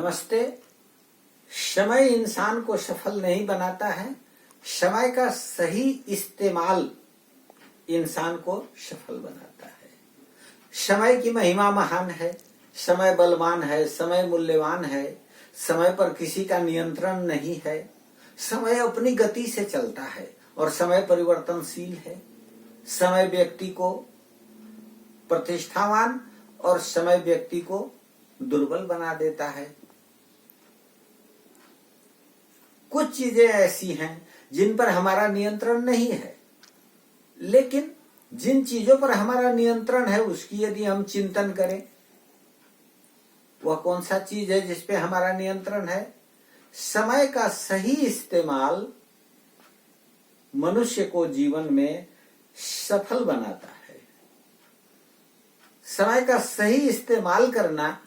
नमस्ते। समय इंसान को सफल नहीं बनाता है, समय का सही इस्तेमाल इंसान को सफल बनाता है। समय की महिमा महान है, समय बलवान है, समय मूल्यवान है, समय पर किसी का नियंत्रण नहीं है। समय अपनी गति से चलता है और समय परिवर्तनशील है। समय व्यक्ति को प्रतिष्ठावान और समय व्यक्ति को दुर्बल बना देता है। कुछ चीजें ऐसी हैं जिन पर हमारा नियंत्रण नहीं है, लेकिन जिन चीजों पर हमारा नियंत्रण है उसकी यदि हम चिंतन करें, वह कौन सा चीज है जिस पे हमारा नियंत्रण है? समय का सही इस्तेमाल मनुष्य को जीवन में सफल बनाता है। समय का सही इस्तेमाल करना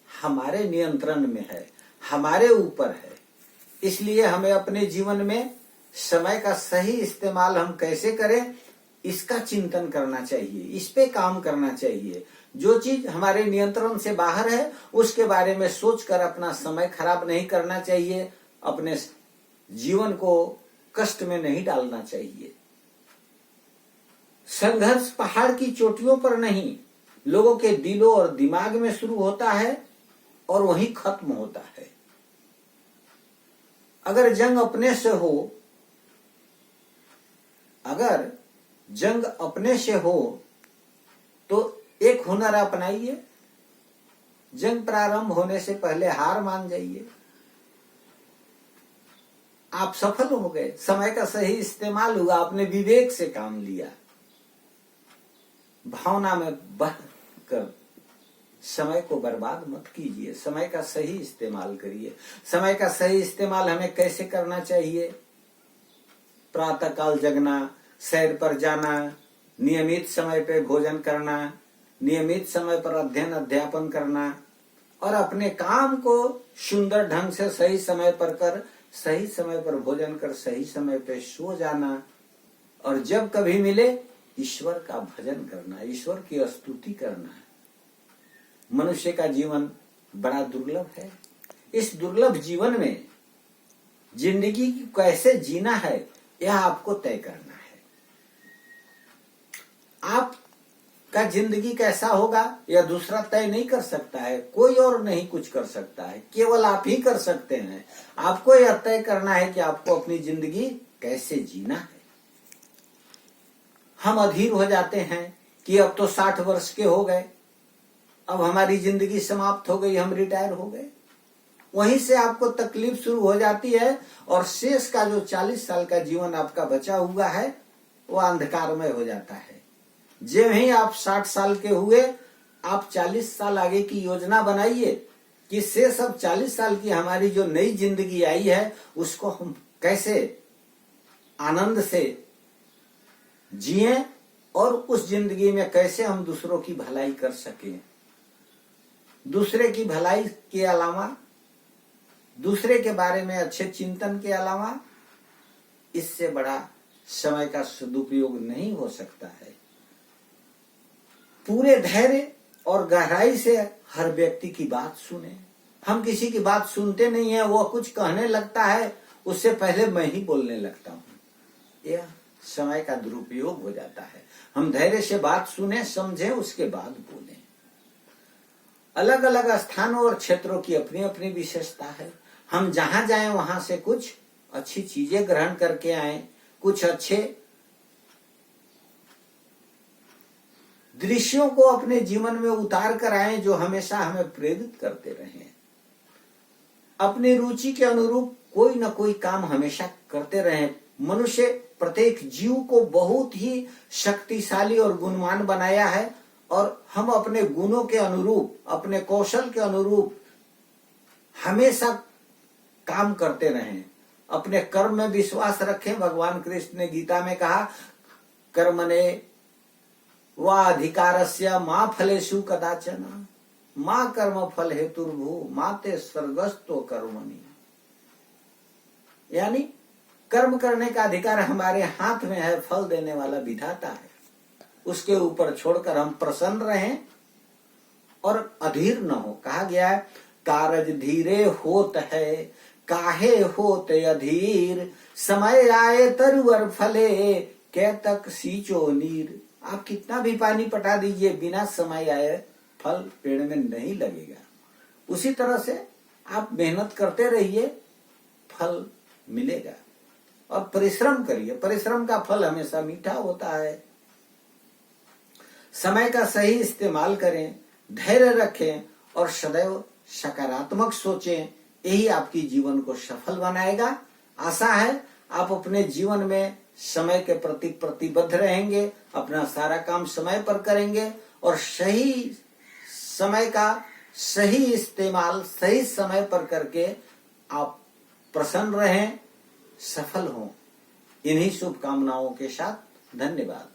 हमारे नियंत्रण में है, हमारे ऊपर है। इसलिए हमें अपने जीवन में समय का सही इस्तेमाल हम कैसे करें, इसका चिंतन करना चाहिए, इस पे काम करना चाहिए। जो चीज हमारे नियंत्रण से बाहर है उसके बारे में सोचकर अपना समय खराब नहीं करना चाहिए, अपने जीवन को कष्ट में नहीं डालना चाहिए। संघर्ष पहाड़ की चोटियों पर नहीं, लोगों के दिलों और दिमाग में शुरू होता है और वहीं खत्म होता है। अगर जंग अपने से हो तो एक हुनर अपनाइए, जंग प्रारंभ होने से पहले हार मान जाइए, आप सफल हो गए। समय का सही इस्तेमाल हुआ, आपने विवेक से काम लिया। भावना में बह कर समय को बर्बाद मत कीजिए, समय का सही इस्तेमाल करिए। समय का सही इस्तेमाल हमें कैसे करना चाहिए? प्रातः काल जगना, सैर पर जाना, नियमित समय पे भोजन करना, नियमित समय पर अध्ययन अध्यापन करना और अपने काम को सुंदर ढंग से सही समय पर कर, सही समय पर भोजन कर, सही समय पे सो जाना और जब कभी मिले ईश्वर का भजन करना, ईश्वर की स्तुति करना। मनुष्य का जीवन बड़ा दुर्लभ है। इस दुर्लभ जीवन में जिंदगी कैसे जीना है यह आपको तय करना है। आपका जिंदगी कैसा होगा यह दूसरा तय नहीं कर सकता है, कोई और नहीं कुछ कर सकता है, केवल आप ही कर सकते हैं। आपको यह तय करना है कि आपको अपनी जिंदगी कैसे जीना है। हम अधीर हो जाते हैं कि अब तो 60 वर्ष के हो गए, अब हमारी जिंदगी समाप्त हो गई, हम रिटायर हो गए। वहीं से आपको तकलीफ शुरू हो जाती है और शेष का जो 40 साल का जीवन आपका बचा हुआ है वह अंधकारमय हो जाता है। जब ही आप 60 साल के हुए, आप 40 साल आगे की योजना बनाइए कि शेष अब 40 साल की हमारी जो नई जिंदगी आई है उसको हम कैसे आनंद से जिएं और उस जिंदगी में कैसे हम दूसरों की भलाई कर सकें। दूसरे की भलाई के अलावा, दूसरे के बारे में अच्छे चिंतन के अलावा इससे बड़ा समय का सदुपयोग नहीं हो सकता है। पूरे धैर्य और गहराई से हर व्यक्ति की बात सुने। हम किसी की बात सुनते नहीं है, वो कुछ कहने लगता है उससे पहले मैं ही बोलने लगता हूँ, यह समय का दुरुपयोग हो जाता है। हम धैर्य से बात सुने, समझें, उसके बाद बोलें। अलग अलग स्थानों और क्षेत्रों की अपनी अपनी विशेषता है। हम जहां जाएं वहां से कुछ अच्छी चीजें ग्रहण करके आए, कुछ अच्छे दृश्यों को अपने जीवन में उतार कर आए जो हमेशा हमें प्रेरित करते रहें। अपनी रुचि के अनुरूप कोई न कोई काम हमेशा करते रहें। मनुष्य प्रत्येक जीव को बहुत ही शक्तिशाली और गुणवान बनाया है और हम अपने गुणों के अनुरूप, अपने कौशल के अनुरूप हमेशा काम करते रहें। अपने कर्म में विश्वास रखें। भगवान कृष्ण ने गीता में कहा, कर्मणे वा अधिकारस्य मा फलेषु कदाचन मा कर्म फल हेतुर्भू माते स्वर्गस्थो कर्मणि। यानी कर्म करने का अधिकार हमारे हाथ में है, फल देने वाला विधाता है। उसके ऊपर छोड़कर हम प्रसन्न रहें और अधीर न हो। कहा गया है कारज धीरे होत है, काहे होत अधीर, समय आए तरुअर फले, कै तक सींचो नीर। आप कितना भी पानी पटा दीजिए, बिना समय आए फल पेड़ में नहीं लगेगा। उसी तरह से आप मेहनत करते रहिए, फल मिलेगा। और परिश्रम करिए, परिश्रम का फल हमेशा मीठा होता है। समय का सही इस्तेमाल करें, धैर्य रखें और सदैव सकारात्मक सोचें। यही आपकी जीवन को सफल बनाएगा। आशा है आप अपने जीवन में समय के प्रति प्रतिबद्ध रहेंगे, अपना सारा काम समय पर करेंगे और सही समय का सही इस्तेमाल सही समय पर करके आप प्रसन्न रहें, सफल हों। इन्हीं शुभकामनाओं के साथ धन्यवाद।